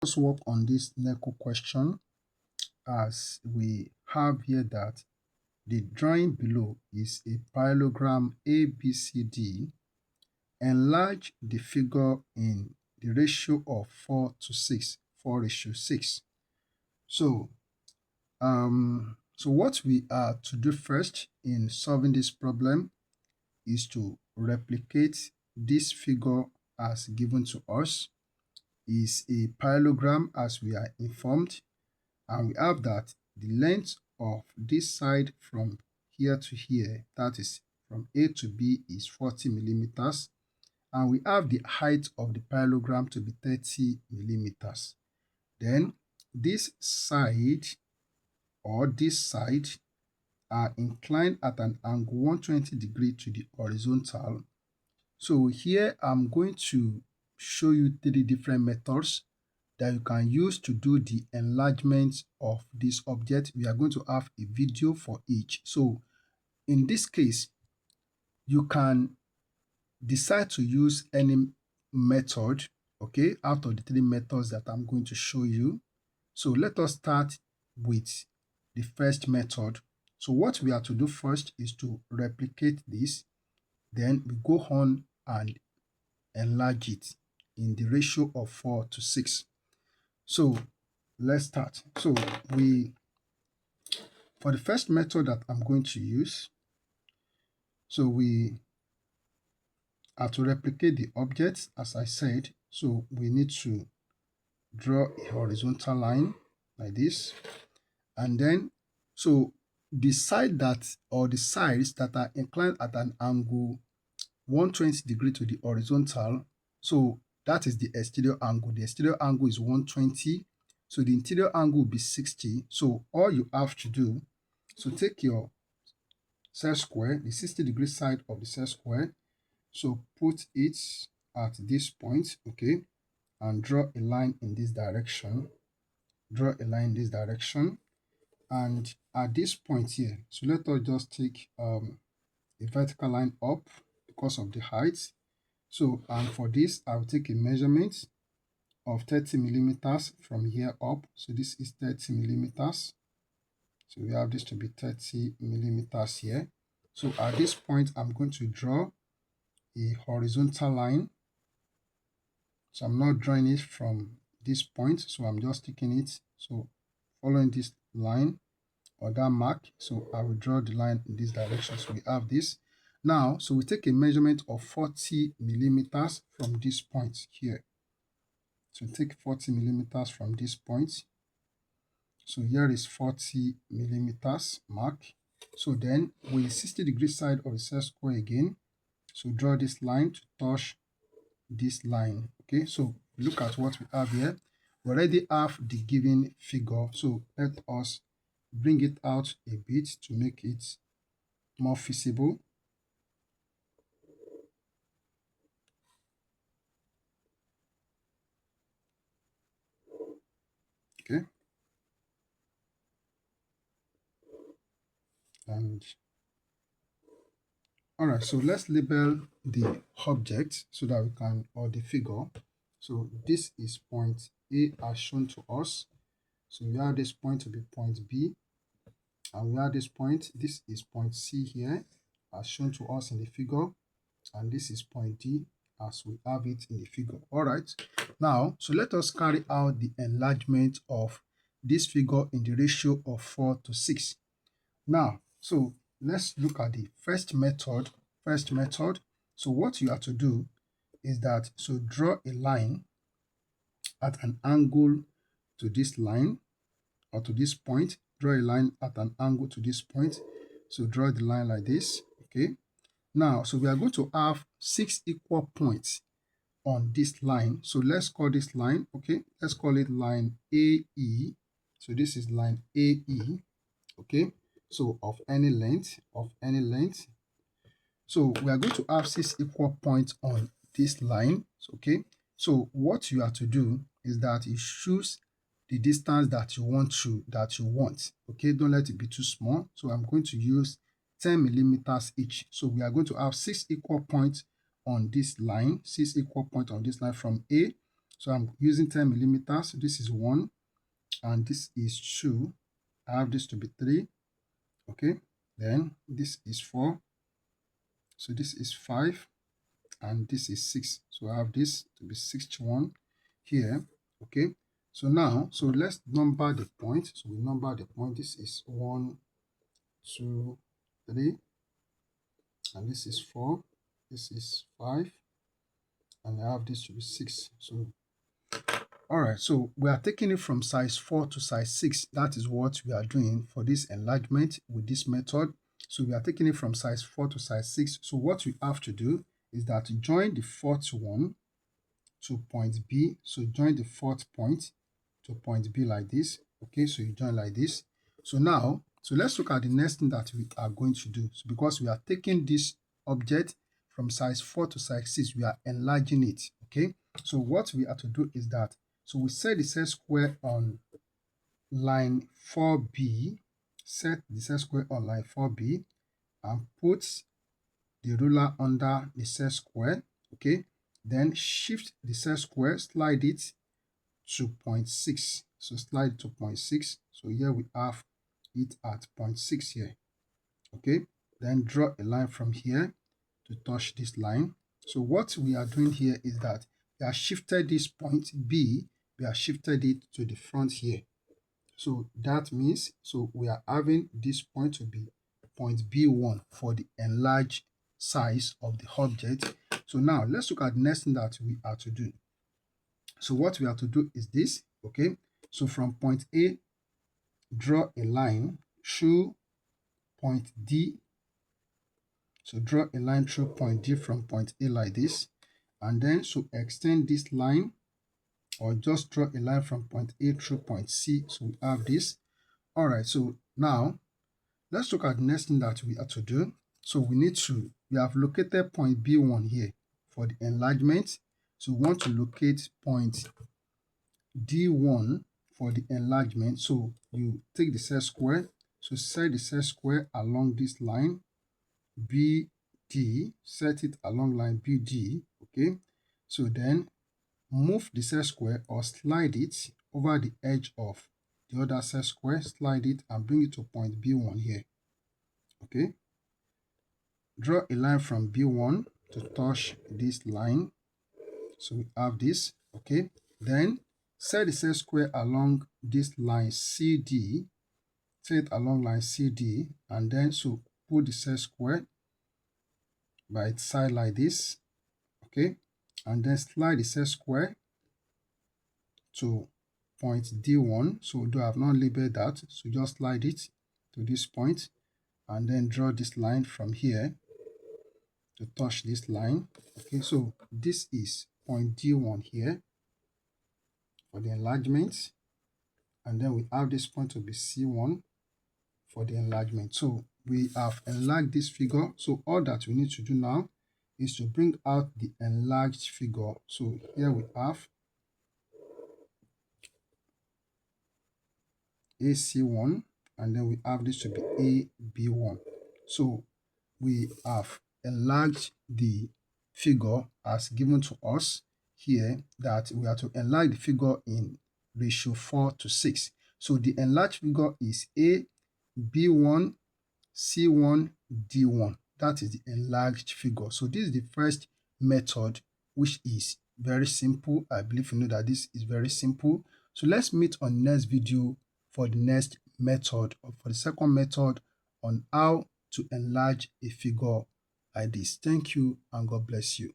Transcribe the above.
Let's work on this NECO question, as we have here that the drawing below is a parallelogram ABCD. Enlarge the figure in the ratio of 4 to 6, 4:6. So, so what we are to do first in solving this problem is to replicate this figure as given to us. Is a parallelogram as we are informed, and we have that the length of this side from here to here, that is from A to B, is 40 millimeters, and we have the height of the parallelogram to be 30 millimeters. Then this side or this side are inclined at an angle 120 degree to the horizontal. So here I'm going to show you 3 different methods that you can use to do the enlargement of this object. We are going to have a video for each. So in this case, you can decide to use any method, okay, out of the 3 methods that I'm going to show you. So let us start with the first method. So what we have to do first is to replicate this, then we go on and enlarge it in the ratio of 4 to 6. So let's start. So for the first method that I'm going to use, so we are to replicate the object, as I said. So we need to draw a horizontal line like this, and then so the side that, or the sides that are inclined at an angle 120 degree to the horizontal, so that is the exterior angle. The exterior angle is 120, so the interior angle will be 60. So all you have to do, so take your set square, the 60-degree side of the set square, so put it at this point, okay, and draw a line in this direction. Draw a line in this direction, and at this point here, so let us just take a vertical line up because of the height. So, and for this, I'll take a measurement of 30 millimeters from here up. So this is 30 millimeters. So we have this to be 30 millimeters here. So at this point, I'm going to draw a horizontal line. So I'm not drawing it from this point, so I'm just taking it. So following this line or that mark, so I will draw the line in this direction. So we have this. Now, so we take a measurement of 40 millimeters from this point here. So take 40 millimeters from this point. So here is 40 millimeters mark. So then with the 60-degree side of the set square again, so draw this line to touch this line. Okay, so look at what we have here. We already have the given figure, so let us bring it out a bit to make it more feasible. Okay, and all right, so let's label the object so that we can, or the figure. So this is point A as shown to us. So we have this point to be point B, and we have this point, this is point C here as shown to us in the figure, and this is point D as we have it in the figure. All right, now so let us carry out the enlargement of this figure in the ratio of 4 to 6. Now, so let's look at the first method. So what you have to do is that, so draw a line at an angle to this line or to this point. Draw a line at an angle to this point. So draw the line like this. Okay, now so we are going to have 6 equal points on this line. So let's call this line, okay, let's call it line AE. So this is line AE, okay, so of any length. So we are going to have 6 equal points on this line. Okay, so what you have to do is that you choose the distance that you want. Okay, don't let it be too small. So I'm going to use 10 millimeters each. So we are going to have 6 equal points on this line, 6 equal points on this line from A So I'm using 10 millimeters. This is 1 and this is 2. I have this to be 3. Okay, then this is 4. So this is 5 and this is 6. So I have this to be 61 here. Okay, so now, so let's number the point. So we number the point. This is 1, 2, 3, and this is 4. This is 5, and I have this to be 6. So all right, so we are taking it from size 4 to size 6. That is what we are doing for this enlargement with this method. So we are taking it from size 4 to size 6. So what we have to do is that to join the fourth one to point B. So join the fourth point to point B like this. Okay, so you join like this. So now, so let's look at the next thing that we are going to do. So because we are taking this object from size 4 to size 6, we are enlarging it. Okay, so what we have to do is that, so we set the set square on line 4B, set the set square on line 4B, and put the ruler under the set square. Okay, then shift the set square, slide it to 0.6. So slide it to 0.6. So here we have it at 0.6 here. Okay, then draw a line from here to touch this line. So what we are doing here is that we have shifted this point B, we have shifted it to the front here. So that means, so we are having this point to be point B1 for the enlarged size of the object. So now let's look at the next thing that we are to do. So what we have to do is this. Okay, so from point A, draw a line through point D. So draw a line through point D from point A like this, and then so extend this line, or just draw a line from point A through point C. So we have this. All right, so now let's look at the next thing that we have to do. So we have located point B1 here for the enlargement. So we want to locate point D1 for the enlargement. So you take the set square. So set the set square along this line BD, set it along line BD. Okay, so then move the set square or slide it over the edge of the other set square, slide it and bring it to point B1 here. Okay, draw a line from B1 to touch this line. So we have this. Okay, then set the set square along this line CD, set it along line CD, and then so put the set square by its side like this. Okay, and then slide the set square to point D1. So though I have not labeled that, so just slide it to this point and then draw this line from here to touch this line. Okay, so this is point D1 here for the enlargement, and then we have this point to be C1 for the enlargement. So we have enlarged this figure. So all that we need to do now is to bring out the enlarged figure. So here we have AC1, and then we have this to be AB1. So we have enlarged the figure as given to us here, that we are to enlarge the figure in ratio 4 to 6. So the enlarged figure is AB1, C1, D1. That is the enlarged figure. So this is the first method, which is very simple. I believe you know that this is very simple. So let's meet on next video for the next method, or for the second method on how to enlarge a figure like this. Thank you and God bless you.